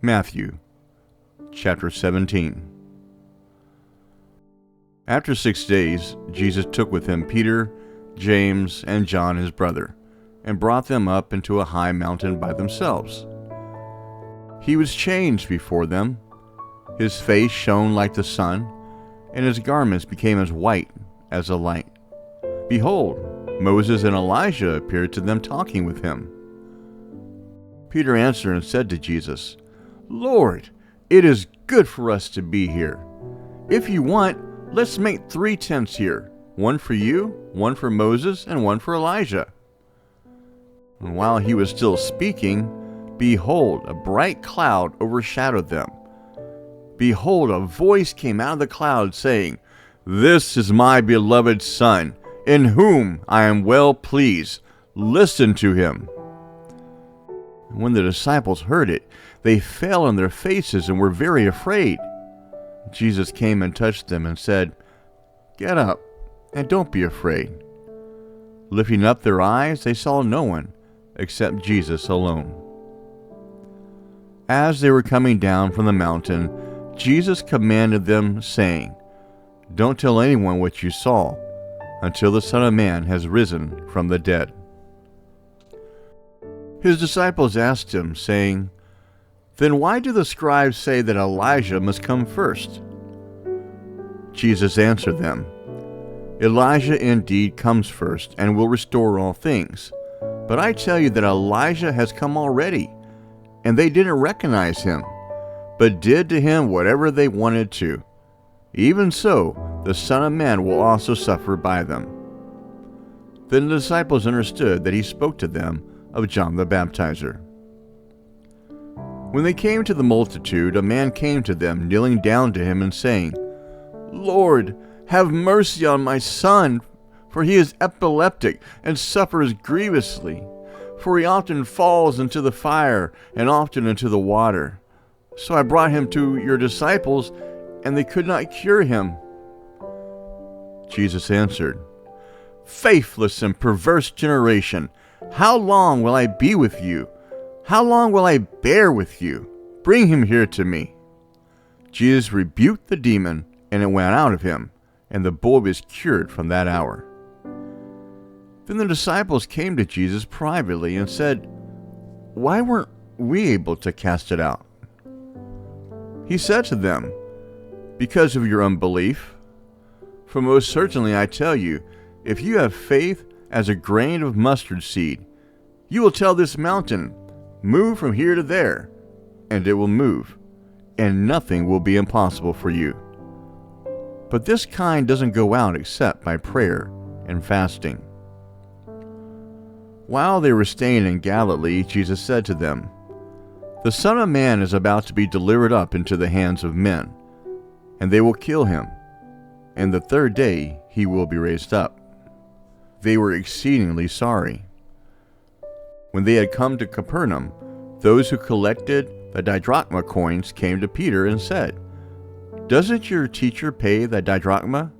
Mathew, chapter 17. After 6 days, Jesus took with him Peter, James, and John his brother, and brought them up into a high mountain by themselves. He was changed before them. His face shone like the sun, and his garments became as white as the light. Behold, Moses and Elijah appeared to them talking with him. Peter answered and said to Jesus, "Lord, it is good for us to be here. If you want, let's make 3 tents here, one for you, one for Moses, and one for Elijah." And while he was still speaking, behold, a bright cloud overshadowed them. Behold, a voice came out of the cloud saying, "This is my beloved Son, in whom I am well pleased. Listen to him." And when the disciples heard it, they fell on their faces and were very afraid. Jesus came and touched them and said, "Get up, and don't be afraid." Lifting up their eyes, they saw no one except Jesus alone. As they were coming down from the mountain, Jesus commanded them, saying, "Don't tell anyone what you saw until the Son of Man has risen from the dead." His disciples asked him, saying, "Then why do the scribes say that Elijah must come first?" Jesus answered them, "Elijah indeed comes first and will restore all things. But I tell you that Elijah has come already, and they didn't recognize him, but did to him whatever they wanted to. Even so, the Son of Man will also suffer by them." Then the disciples understood that he spoke to them of John the Baptizer. When they came to the multitude, a man came to them, kneeling down to him and saying, "Lord, have mercy on my son, for he is epileptic and suffers grievously. For he often falls into the fire and often into the water. So I brought him to your disciples, and they could not cure him." Jesus answered, "Faithless and perverse generation, how long will I be with you? How long will I bear with you? Bring him here to me." Jesus rebuked the demon, and it went out of him, and the boy was cured from that hour. Then the disciples came to Jesus privately and said, "Why weren't we able to cast it out?" He said to them, "Because of your unbelief. For most certainly I tell you, if you have faith as a grain of mustard seed, you will tell this mountain, 'Move from here to there,' and it will move, and nothing will be impossible for you. But this kind doesn't go out except by prayer and fasting." While they were staying in Galilee, Jesus said to them, "The Son of Man is about to be delivered up into the hands of men, and they will kill him, and the 3rd day he will be raised up." They were exceedingly sorry. When they had come to Capernaum, those who collected the didrachma coins came to Peter and said, "Doesn't your teacher pay the didrachma?"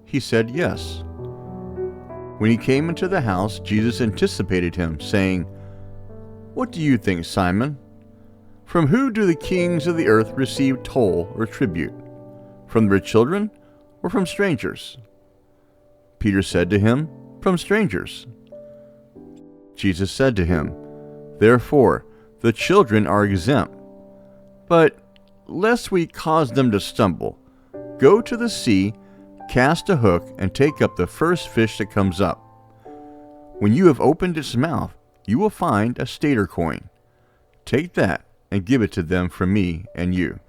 He said, "Yes." When he came into the house, Jesus anticipated him, saying, "What do you think, Simon? From who do the kings of the earth receive toll or tribute? From their children or from strangers?" Peter said to him, "From strangers." Jesus said to him, "Therefore, the children are exempt. But lest we cause them to stumble, go to the sea, cast a hook, and take up the first fish that comes up. When you have opened its mouth, you will find a stater coin. Take that and give it to them from me and you."